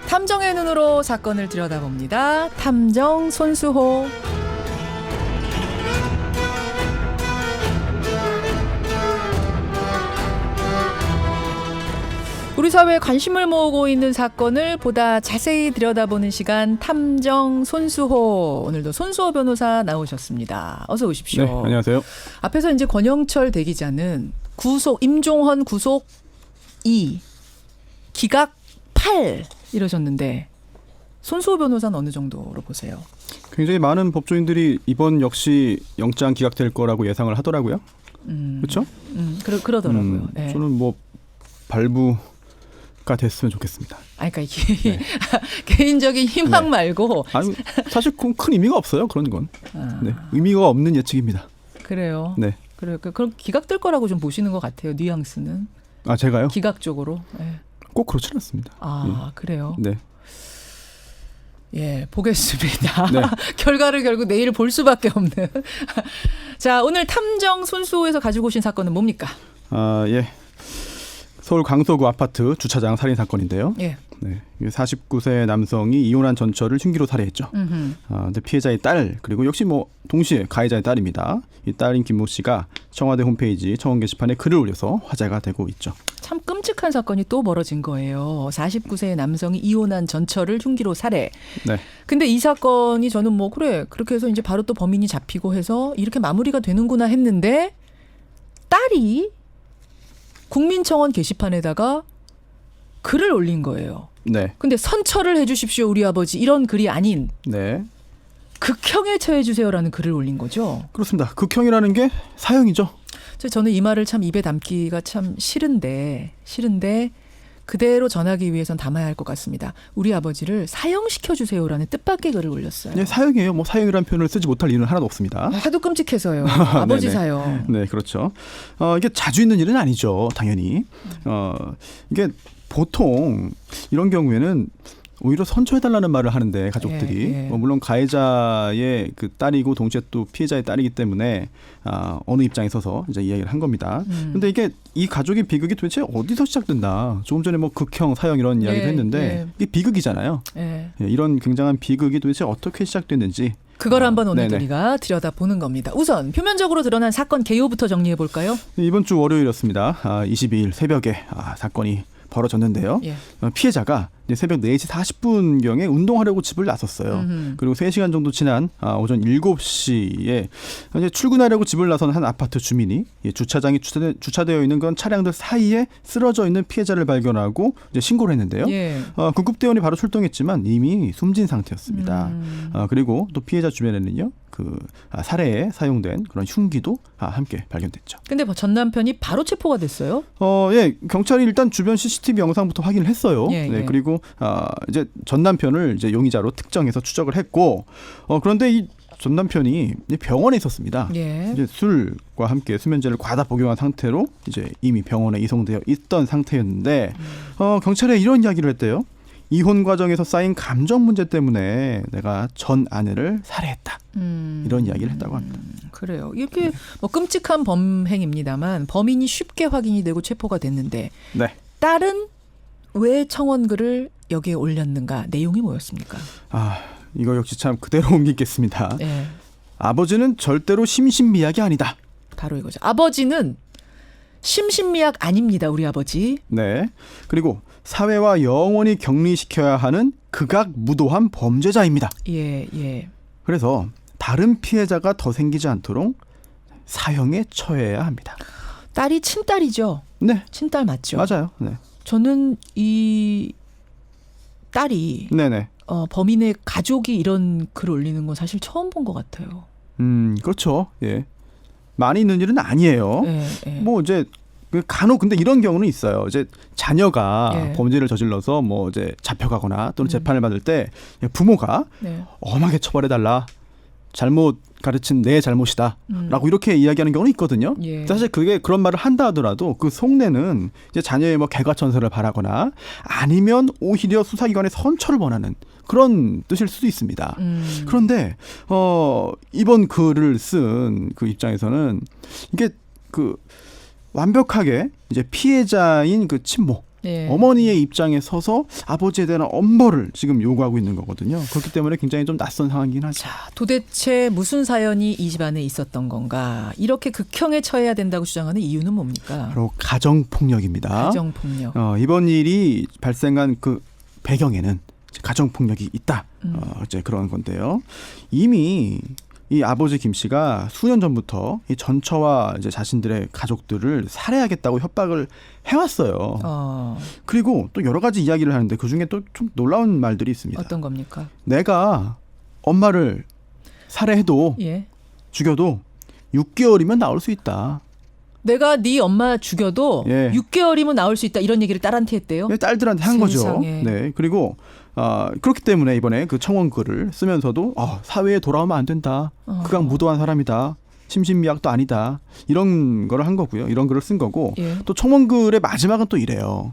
탐정의 눈으로 사건을 들여다봅니다. 탐정 손수호. 우리 사회에 관심을 모으고 있는 사건을 보다 자세히 들여다보는 시간, 탐정 손수호. 오늘도 손수호 변호사 나오셨습니다. 어서 오십시오. 네, 안녕하세요. 앞에서 이제 권영철 대기자는 구속 임종헌 구속 2, 기각 8 이러셨는데 손수호 변호사는 어느 정도로 보세요? 굉장히 많은 법조인들이 이번 역시 영장 기각될 거라고 예상을 하더라고요. 그렇죠? 그러더라고요. 네. 저는 뭐 발부가 됐으면 좋겠습니다. 그러니까 이게 네. 개인적인 희망 네. 말고 아니, 사실 큰 의미가 없어요. 그런 건. 네, 의미가 없는 예측입니다. 그래요. 네. 그래요. 그럼 기각될 거라고 좀 보시는 것 같아요. 뉘앙스는. 아, 제가요? 기각 쪽으로. 네. 꼭 그렇지는 않습니다. 그래요. 네. 예, 보겠습니다. 네. 결과를 결국 내일 볼 수밖에 없는. 자, 오늘 탐정 손수호에서 가지고 오신 사건은 뭡니까? 예. 서울 강서구 아파트 주차장 살인 사건인데요. 예. 네, 49세 남성이 이혼한 전처를 흉기로 살해했죠. 근데 피해자의 딸 그리고 역시 뭐 동시에 가해자의 딸입니다. 이 딸인 김모 씨가 청와대 홈페이지 청원 게시판에 글을 올려서 화제가 되고 있죠. 참 끔찍한 사건이 또 벌어진 거예요. 49세 남성이 이혼한 전처를 흉기로 살해. 네. 근데 이 사건이 저는 뭐 그래 그렇게 해서 이제 바로 또 범인이 잡히고 해서 이렇게 마무리가 되는구나 했는데 딸이 국민청원 게시판에다가 글을 올린 거예요. 네. 근데 선처를 해주십시오 우리 아버지 이런 글이 아닌 네. 극형에 처해주세요라는 글을 올린 거죠. 그렇습니다. 극형이라는 게 사형이죠. 저는 이 말을 참 입에 담기가 참 싫은데 그대로 전하기 위해선 담아야 할 것 같습니다. 우리 아버지를 사형시켜주세요라는 뜻밖의 글을 올렸어요. 네, 사형이에요. 뭐 사형이라는 표현을 쓰지 못할 이유는 하나도 없습니다. 하도 끔찍해서요. 아버지 사형. 네, 그렇죠. 이게 자주 있는 일은 아니죠. 당연히. 이게 보통 이런 경우에는 오히려 선처해달라는 말을 하는데 가족들이 예. 물론 가해자의 그 딸이고 동시에 또 피해자의 딸이기 때문에 어느 입장에 서서 이제 이야기를 한 겁니다. 근데 이게 이 가족의 비극이 도대체 어디서 시작된다. 조금 전에 뭐 극형, 사형 이런 이야기도 했는데 이게 비극이잖아요. 이런 굉장한 비극이 도대체 어떻게 시작됐는지 그걸 한번 오늘 우리가 들여다보는 겁니다. 우선 표면적으로 드러난 사건 개요부터 정리해 볼까요? 이번 주 월요일이었습니다. 22일 새벽에 사건이 벌어졌는데요. 예. 피해자가 새벽 4시 40분경에 운동하려고 집을 나섰어요. 그리고 3시간 정도 지난 오전 7시에 이제 출근하려고 집을 나선 한 아파트 주민이 주차장에 주차되어 있는 그런 차량들 사이에 쓰러져 있는 피해자를 발견하고 이제 신고를 했는데요. 예. 구급대원이 바로 출동했지만 이미 숨진 상태였습니다. 그리고 또 피해자 주변에는요. 그 살해에 사용된 그런 흉기도 함께 발견됐죠. 근데 전 남편이 바로 체포가 됐어요? 예, 경찰이 일단 주변 CCTV 영상부터 확인을 했어요. 네, 그리고 이제 전 남편을 이제 용의자로 특정해서 추적을 했고, 그런데 이 전 남편이 병원에 있었습니다. 예. 이제 술과 함께 수면제를 과다 복용한 상태로 이제 이미 병원에 이송되어 있던 상태였는데, 경찰에 이런 이야기를 했대요. 이혼 과정에서 쌓인 감정 문제 때문에 내가 전 아내를 살해했다. 이런 이야기를 했다고 합니다. 그래요. 이렇게 뭐 끔찍한 범행입니다만 범인이 쉽게 확인이 되고 체포가 됐는데 딸은 왜 청원글을 여기에 올렸는가? 내용이 뭐였습니까? 이거 역시 참 그대로 옮기겠습니다. 네. 아버지는 절대로 심신미약이 아니다. 바로 이거죠. 아버지는 심신미약 아닙니다. 우리 아버지. 네. 그리고 사회와 영원히 격리시켜야 하는 극악무도한 범죄자입니다. 예. 그래서 다른 피해자가 더 생기지 않도록 사형에 처해야 합니다. 딸이 친딸이죠? 네. 친딸 맞죠? 맞아요. 네. 저는 이 딸이 범인의 가족이 이런 글 올리는 건 사실 처음 본 것 같아요. 그렇죠. 예. 많이 있는 일은 아니에요. 뭐 이제 간혹 근데 이런 경우는 있어요. 이제 자녀가 범죄를 저질러서 뭐 이제 잡혀가거나 또는 재판을 받을 때 부모가 엄하게 처벌해달라. 잘못 가르친 내 잘못이다 라고 이렇게 이야기하는 경우는 있거든요. 사실 그게 그런 말을 한다 하더라도 그 속내는 이제 자녀의 뭐 개과천선을 바라거나 아니면 오히려 수사기관의 선처를 원하는 그런 뜻일 수도 있습니다. 그런데 이번 글을 쓴 그 입장에서는 이게 그 완벽하게 이제 피해자인 그 친모 예. 어머니의 입장에 서서 아버지에 대한 엄벌을 지금 요구하고 있는 거거든요. 그렇기 때문에 굉장히 좀 낯선 상황이긴 하죠. 자, 도대체 무슨 사연이 이 집안에 있었던 건가? 이렇게 극형에 처해야 된다고 주장하는 이유는 뭡니까? 바로 가정폭력입니다. 가정폭력. 이번 일이 발생한 그 배경에는 가정폭력이 있다. 이제 그런 건데요. 이미 이 아버지 김 씨가 수년 전부터 이 전처와 이제 자신들의 가족들을 살해하겠다고 협박을 해왔어요. 그리고 또 여러 가지 이야기를 하는데 그 중에 또 좀 놀라운 말들이 있습니다. 어떤 겁니까? 내가 엄마를 살해해도 예. 죽여도 6개월이면 나올 수 있다. 내가 네 엄마 죽여도 예. 6개월이면 나올 수 있다. 이런 얘기를 딸한테 했대요? 네, 딸들한테 한 세상에. 거죠. 네. 그리고 그렇기 때문에 이번에 그 청원 글을 쓰면서도 사회에 돌아오면 안 된다. 극악 무도한 사람이다. 심신미약도 아니다. 이런 걸 한 거고요. 이런 글을 쓴 거고 예. 또 청원 글의 마지막은 또 이래요.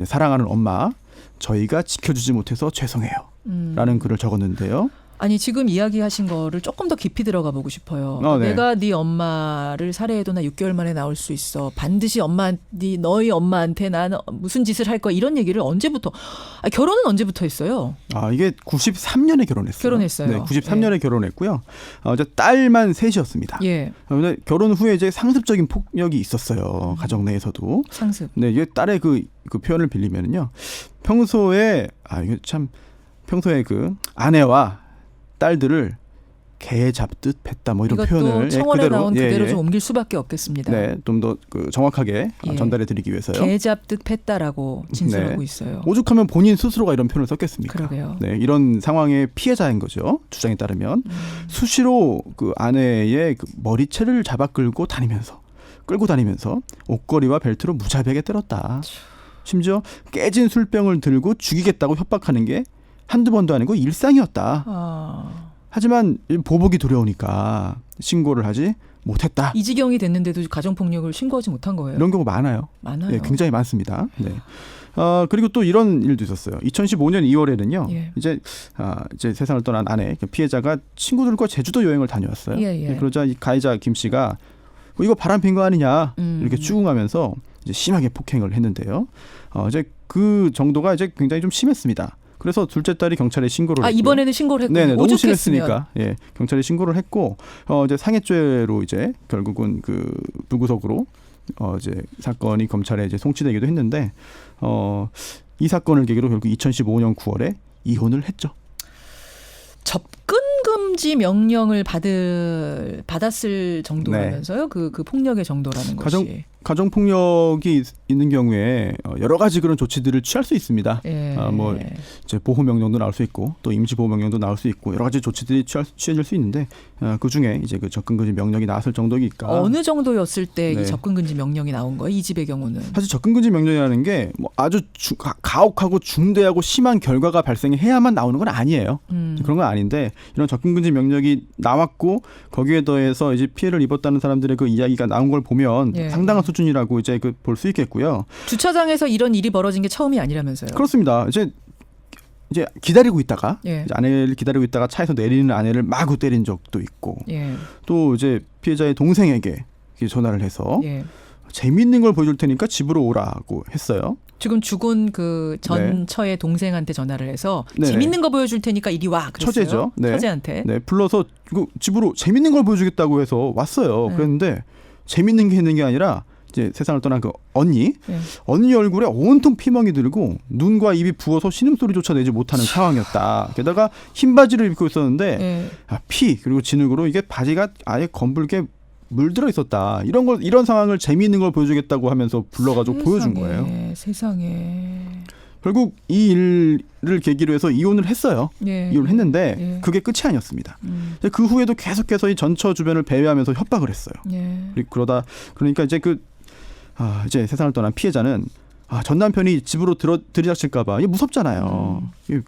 사랑하는 엄마, 저희가 지켜주지 못해서 죄송해요. 라는 글을 적었는데요. 아니 지금 이야기하신 거를 조금 더 깊이 들어가 보고 싶어요. 네. 내가 네 엄마를 살해해도 나 6개월 만에 나올 수 있어. 반드시 너희 엄마한테 나는 무슨 짓을 할 거야. 이런 얘기를 언제부터. 결혼은 언제부터 했어요? 이게 93년에 결혼했어요. 결혼했어요. 네, 93년에 예. 결혼했고요. 이제 딸만 셋이었습니다. 예. 근데 결혼 후에 이제 상습적인 폭력이 있었어요. 가정 내에서도. 상습. 네, 이게 딸의 그 표현을 빌리면은요. 평소에 평소에 그 아내와 딸들을 개 잡듯 팼다 뭐 이런 표현을 청원에 그대로 나온 그대로 좀 옮길 수밖에 없겠습니다. 네, 좀 더 그 정확하게 전달해드리기 위해서요. 개 잡듯 팼다라고 진술하고 네. 있어요. 오죽하면 본인 스스로가 이런 표현을 썼겠습니까? 그러게요. 네, 이런 상황의 피해자인 거죠. 주장에 따르면 수시로 그 아내의 그 머리채를 잡아 끌고 다니면서 옷걸이와 벨트로 무자비하게 때렸다. 심지어 깨진 술병을 들고 죽이겠다고 협박하는 게 한두 번도 아니고 일상이었다. 하지만 보복이 두려우니까 신고를 하지 못했다. 이 지경이 됐는데도 가정폭력을 신고하지 못한 거예요. 이런 경우 많아요. 네, 굉장히 많습니다. 네. 그리고 또 이런 일도 있었어요. 2015년 2월에는요. 예. 이제 세상을 떠난 아내 피해자가 친구들과 제주도 여행을 다녀왔어요. 예. 그러자 이 가해자 김 씨가 이거 바람 핀 거 아니냐 이렇게 추궁하면서 이제 심하게 폭행을 했는데요. 이제 그 정도가 이제 굉장히 좀 심했습니다. 그래서 둘째 딸이 경찰에 신고를 했고요. 이번에는 신고를 했군요. 네네, 너무 심했으니까 경찰에 신고를 했고 이제 상해죄로 이제 결국은 그 불구속으로 이제 사건이 검찰에 이제 송치되기도 했는데 이 사건을 계기로 결국 2015년 9월에 이혼을 했죠. 접근 금지 명령을 받았을 정도라면서요? 네. 그 폭력의 정도라는 것이. 가정 폭력이 있는 경우에 여러 가지 그런 조치들을 취할 수 있습니다. 뭐 이제 보호 명령도 나올 수 있고 또 임시 보호 명령도 나올 수 있고 여러 가지 조치들이 취해질 수 있는데 그 중에 이제 그 접근 금지 명령이 나왔을 정도니까 어느 정도였을 때 이 접근 금지 명령이 나온 거예요? 이 집의 경우는 사실 접근 금지 명령이라는 게 뭐 아주 가혹하고 중대하고 심한 결과가 발생해야만 나오는 건 아니에요. 그런 건 아닌데 이런 접근 금지 명령이 나왔고 거기에 더해서 이제 피해를 입었다는 사람들의 그 이야기가 나온 걸 보면 상당한 수준이라고 이제 그 볼 수 있겠고요. 주차장에서 이런 일이 벌어진 게 처음이 아니라면서요? 그렇습니다. 이제 기다리고 있다가 이제 아내를 기다리고 있다가 차에서 내리는 아내를 마구 때린 적도 있고 또 이제 피해자의 동생에게 전화를 해서 재미있는 걸 보여줄 테니까 집으로 오라고 했어요. 지금 죽은 그 전처의 동생한테 전화를 해서 재밌는 거 보여줄 테니까 이리 와 그랬어요. 처제죠. 처제한테. 불러서 집으로 재밌는 걸 보여주겠다고 해서 왔어요. 그랬는데 재밌는 게 있는 게 아니라 이제 세상을 떠난 그 언니 얼굴에 온통 피멍이 들고 눈과 입이 부어서 신음소리조차 내지 못하는 상황이었다. 게다가 흰 바지를 입고 있었는데 피 그리고 진흙으로 이게 바지가 아예 검붉게 물들어 있었다. 이런 상황을 재미있는 걸 보여주겠다고 하면서 불러가지고 보여준 거예요. 세상에. 결국 이 일을 계기로 해서 이혼을 했어요. 이혼을 했는데 그게 끝이 아니었습니다. 그 후에도 계속해서 이 전처 주변을 배회하면서 협박을 했어요. 그러니까 이제 이제 세상을 떠난 피해자는 전 남편이 집으로 들이닥칠까봐 이게 무섭잖아요.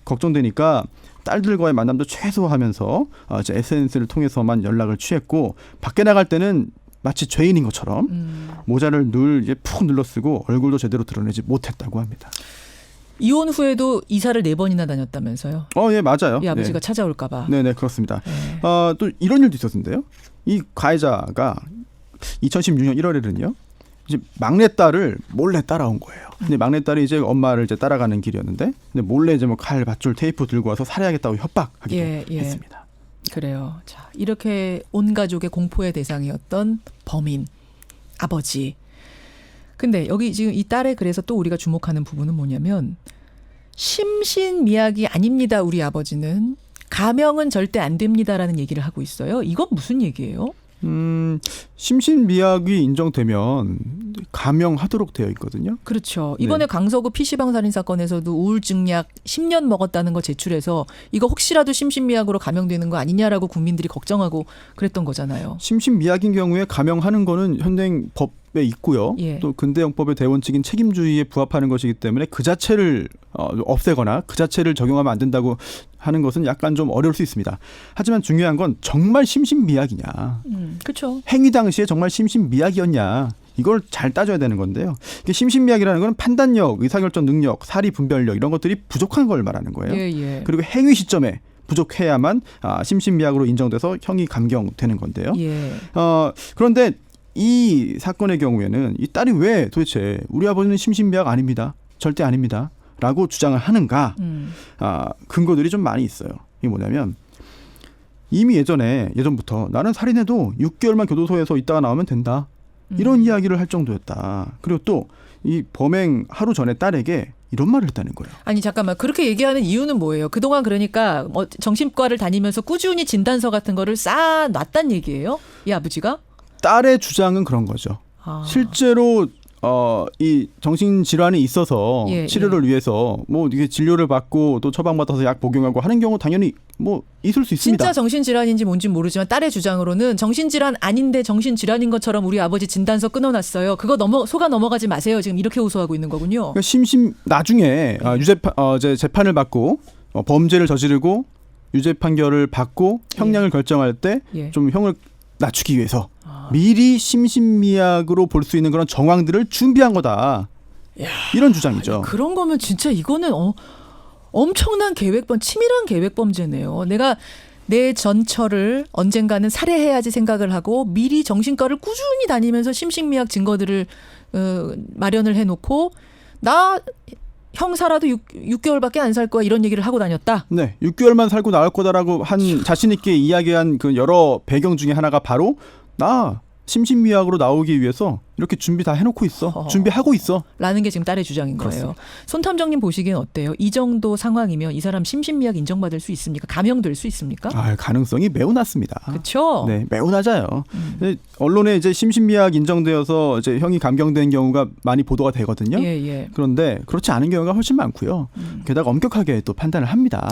걱정되니까 딸들과의 만남도 최소화하면서 이제 SNS를 통해서만 연락을 취했고 밖에 나갈 때는 마치 죄인인 것처럼 모자를 늘 이제 푹 눌러쓰고 얼굴도 제대로 드러내지 못했다고 합니다. 이혼 후에도 이사를 4번이나 다녔다면서요? 예, 맞아요. 이 아버지가 찾아올까 봐. 네네, 그렇습니다. 또 이런 일도 있었는데요. 이 가해자가 2016년 1월에는요. 이제 막내딸을 몰래 따라온 거예요. 근데 막내딸이 이제 엄마를 이제 따라가는 길이었는데 근데 몰래 이제 뭐 칼, 밧줄, 테이프 들고 와서 살해하겠다고 협박하기도 했습니다. 그래요. 자, 이렇게 온 가족의 공포의 대상이었던 범인 아버지. 근데 여기 지금 이 딸의 글에서 또 우리가 주목하는 부분은 뭐냐면 심신미약이 아닙니다. 우리 아버지는 감형은 절대 안 됩니다라는 얘기를 하고 있어요. 이건 무슨 얘기예요? 심신미약이 인정되면 감형하도록 되어 있거든요. 그렇죠. 이번에 강서구 PC방 살인 사건에서도 우울증약 10년 먹었다는 거 제출해서 이거 혹시라도 심신미약으로 감형되는 거 아니냐라고 국민들이 걱정하고 그랬던 거잖아요. 심신미약인 경우에 감형하는 거는 현행 법에 있고요. 또 근대형법의 대원칙인 책임주의에 부합하는 것이기 때문에 그 자체를 없애거나 그 자체를 적용하면 안 된다고 하는 것은 약간 좀 어려울 수 있습니다. 하지만 중요한 건 정말 심신미약이냐. 그렇죠. 행위 당시에 정말 심신미약이었냐. 이걸 잘 따져야 되는 건데요. 심신미약이라는 건 판단력, 의사결정 능력, 사리 분별력 이런 것들이 부족한 걸 말하는 거예요. 그리고 행위 시점에 부족해야만 심신미약으로 인정돼서 형이 감경되는 건데요. 그런데 이 사건의 경우에는 이 딸이 왜 도대체 우리 아버지는 심신미약 아닙니다. 절대 아닙니다. 라고 주장을 하는가. 근거들이 좀 많이 있어요. 이게 뭐냐면 이미 예전부터 나는 살인해도 6개월만 교도소에서 있다가 나오면 된다. 이런 이야기를 할 정도였다. 그리고 또 이 범행 하루 전에 딸에게 이런 말을 했다는 거예요. 아니 잠깐만 그렇게 얘기하는 이유는 뭐예요? 그동안 그러니까 정신과를 다니면서 꾸준히 진단서 같은 거를 쌓아놨단 얘기예요? 이 아버지가? 딸의 주장은 그런 거죠. 실제로 이 정신질환이 있어서 치료를 위해서 뭐 이게 진료를 받고 또 처방받아서 약 복용하고 하는 경우 당연히 뭐 있을 수 있습니다. 진짜 정신질환인지 뭔지 모르지만 딸의 주장으로는 정신질환 아닌데 정신질환인 것처럼 우리 아버지 진단서 끊어놨어요. 그거 속아 넘어가지 마세요. 지금 이렇게 호소하고 있는 거군요. 그러니까 나중에 이제 재판을 받고 범죄를 저지르고 유죄 판결을 받고 형량을 결정할 때 좀 형을 낮추기 위해서 미리 심신미약으로 볼 수 있는 그런 정황들을 준비한 거다. 이런 주장이죠. 그런 거면 진짜 이거는 엄청난 치밀한 계획범죄네요. 내가 내 전처를 언젠가는 살해해야지 생각을 하고 미리 정신과를 꾸준히 다니면서 심신미약 증거들을 마련을 해놓고 나 형사라도 6개월밖에 안 살 거야 이런 얘기를 하고 다녔다. 네, 6개월만 살고 나올 거다라고 자신 있게 이야기한 그 여러 배경 중에 하나가 바로 나 심신미약으로 나오기 위해서 이렇게 준비 다 해놓고 있어. 준비하고 있어. 라는 게 지금 딸의 주장인 그렇습니다. 거예요. 손탐정님 보시기엔 어때요? 이 정도 상황이면 이 사람 심신미약 인정받을 수 있습니까? 감형될 수 있습니까? 가능성이 매우 낮습니다. 그렇죠. 네, 매우 낮아요. 언론에 이제 심신미약 인정되어서 이제 형이 감경된 경우가 많이 보도가 되거든요. 그런데 그렇지 않은 경우가 훨씬 많고요. 게다가 엄격하게 또 판단을 합니다.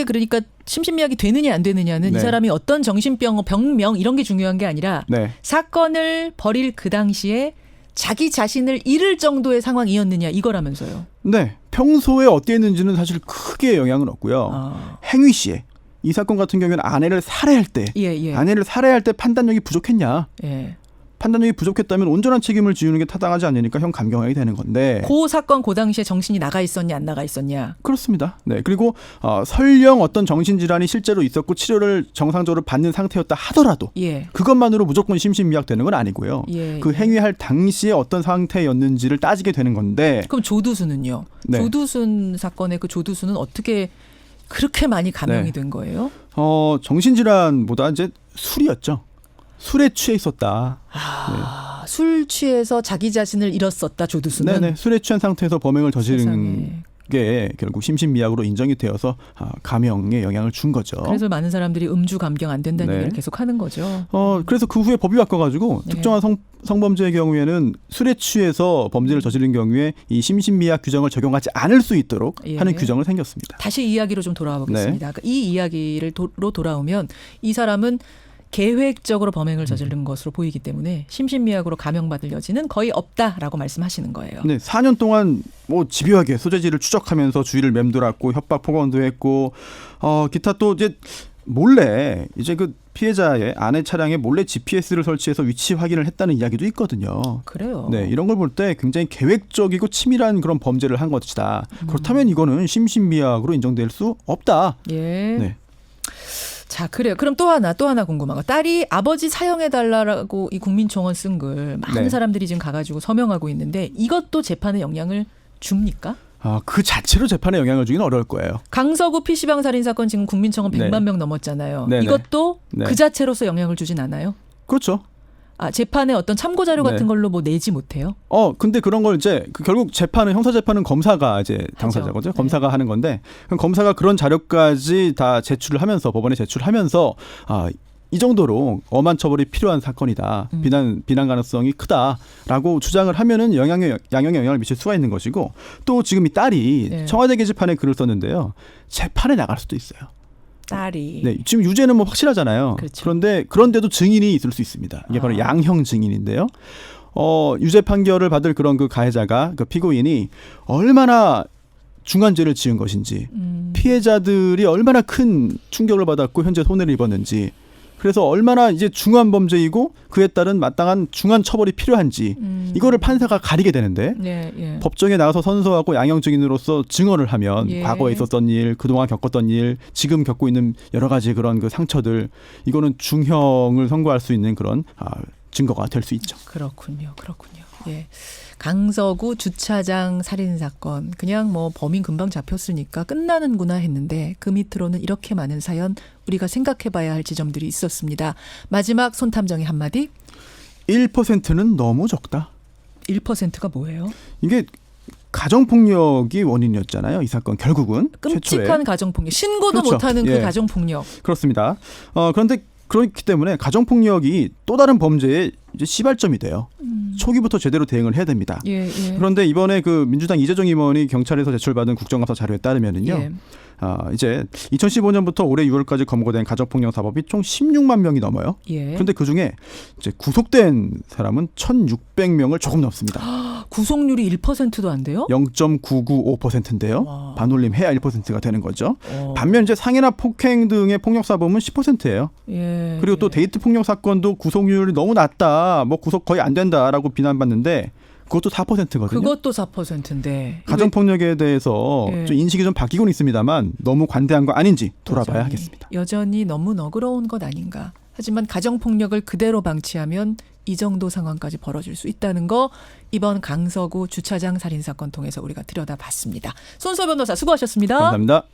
그러니까 심신미약이 되느냐 안 되느냐는 이 사람이 어떤 병명 이런 게 중요한 게 아니라 사건을 벌일 그 당시에 자기 자신을 잃을 정도의 상황이었느냐 이거라면서요. 네. 평소에 어땠는지는 사실 크게 영향은 없고요. 행위 시에 이 사건 같은 경우에는 아내를 살해할 때 판단력이 부족했냐. 판단력이 부족했다면 온전한 책임을 지우는 게 타당하지 않으니까 형 감경하게 되는 건데. 그 사건 그 당시에 정신이 나가 있었냐 안 나가 있었냐. 그렇습니다. 네. 그리고 설령 어떤 정신질환이 실제로 있었고 치료를 정상적으로 받는 상태였다 하더라도 그것만으로 무조건 심신미약 되는 건 아니고요. 그 행위할 당시에 어떤 상태였는지를 따지게 되는 건데. 그럼 조두순은요? 조두순 사건의 그 조두순은 어떻게 그렇게 많이 감형이 된 거예요? 정신질환보다 이제 술이었죠. 술에 취해 있었다. 술 취해서 자기 자신을 잃었었다. 조두순은. 네네. 술에 취한 상태에서 범행을 저지른 게 결국 심신미약으로 인정이 되어서 감형에 영향을 준 거죠. 그래서 많은 사람들이 음주 감경 안 된다는 얘기를 계속 하는 거죠. 그래서 그 후에 법이 바꿔가지고 특정한 성범죄의 경우에는 술에 취해서 범죄를 저지른 경우에 이 심신미약 규정을 적용하지 않을 수 있도록 하는 규정을 생겼습니다. 다시 이야기로 좀 돌아와 보겠습니다. 이 이야기로 돌아오면 이 사람은 계획적으로 범행을 저지른 것으로 보이기 때문에 심신미약으로 감형받을 여지는 거의 없다라고 말씀하시는 거예요. 네, 4년 동안 뭐 집요하게 소재지를 추적하면서 주위를 맴돌았고 협박 폭언도 했고 기타 또 이제 몰래 이제 그 피해자의 아내 차량에 몰래 GPS를 설치해서 위치 확인을 했다는 이야기도 있거든요. 그래요. 네, 이런 걸 볼 때 굉장히 계획적이고 치밀한 그런 범죄를 한 것이다. 그렇다면 이거는 심신미약으로 인정될 수 없다. 예. 네. 자, 그래요. 그럼 또 하나 궁금한 거. 딸이 아버지 사형해달라고 이 국민청원 쓴 글 많은 네. 사람들이 지금 가가지고 서명하고 있는데 이것도 재판에 영향을 줍니까? 그 자체로 재판에 영향을 주기는 어려울 거예요. 강서구 PC방 살인 사건 지금 국민청원 100만 네. 명 넘었잖아요. 네네. 이것도 네. 그 자체로서 영향을 주진 않아요? 그렇죠. 재판에 어떤 참고 자료 같은 네. 걸로 뭐 내지 못해요? 근데 그런 걸 이제 결국 재판은 형사 재판은 검사가 이제 당사자거든요. 네. 검사가 하는 건데 그럼 검사가 그런 자료까지 다 제출을 하면서 법원에 제출하면서 이 정도로 엄한 처벌이 필요한 사건이다. 비난 가능성이 크다라고 주장을 하면은 양형에 영향을 미칠 수가 있는 것이고 또 지금 이 딸이 네. 청와대 게시판에 글을 썼는데요. 재판에 나갈 수도 있어요. 딸이. 네, 지금 유죄는 뭐 확실하잖아요. 그렇죠. 그런데도 증인이 있을 수 있습니다. 이게 바로 양형 증인인데요. 유죄 판결을 받을 그런 그 가해자가 그 피고인이 얼마나 중한 죄를 지은 것인지, 피해자들이 얼마나 큰 충격을 받았고 현재 손해를 입었는지, 그래서 얼마나 이제 중한 범죄이고 그에 따른 마땅한 중한 처벌이 필요한지 이거를 판사가 가리게 되는데 예. 법정에 나가서 선서하고 양형 증인으로서 증언을 하면 예. 과거에 있었던 일, 그동안 겪었던 일, 지금 겪고 있는 여러 가지 그런 그 상처들 이거는 중형을 선고할 수 있는 그런 증거가 될 수 있죠. 그렇군요. 예. 강서구 주차장 살인 사건 그냥 뭐 범인 금방 잡혔으니까 끝나는구나 했는데 그 밑으로는 이렇게 많은 사연 우리가 생각해봐야 할 지점들이 있었습니다. 마지막 손탐정의 한마디. 1%는 너무 적다. 1%가 뭐예요? 이게 가정폭력이 원인이었잖아요. 이 사건 결국은 끔찍한 최초에. 가정폭력. 신고도 그렇죠. 못하는 그 예. 가정폭력. 그렇습니다. 그런데 그렇기 때문에 가정폭력이 또 다른 범죄의 이제 시발점이 돼요. 초기부터 제대로 대응을 해야 됩니다. 예. 그런데 이번에 그 민주당 이재정 의원이 경찰에서 제출받은 국정감사 자료에 따르면은요. 예. 이제 2015년부터 올해 6월까지 검거된 가정폭력 사법이 총 16만 명이 넘어요. 예. 그런데 그중에 이제 구속된 사람은 1,600명을 조금 넘습니다. 구속률이 1%도 안 돼요? 0.995%인데요. 와. 반올림해야 1%가 되는 거죠. 어. 반면 이제 상해나 폭행 등의 폭력 사범은 10%예요. 예. 그리고 또 데이트 폭력 사건도 구속률이 너무 낮다. 뭐 구속 거의 안 된다라고 비난받는데 그것도 4%거든요. 그것도 4%인데. 가정폭력에 대해서 예. 좀 인식이 좀 바뀌고는 있습니다만 너무 관대한 거 아닌지 돌아봐야 하겠습니다. 여전히 너무 너그러운 것 아닌가. 하지만 가정폭력을 그대로 방치하면 이 정도 상황까지 벌어질 수 있다는 거 이번 강서구 주차장 살인사건 통해서 우리가 들여다봤습니다. 손소 변호사 수고하셨습니다. 감사합니다.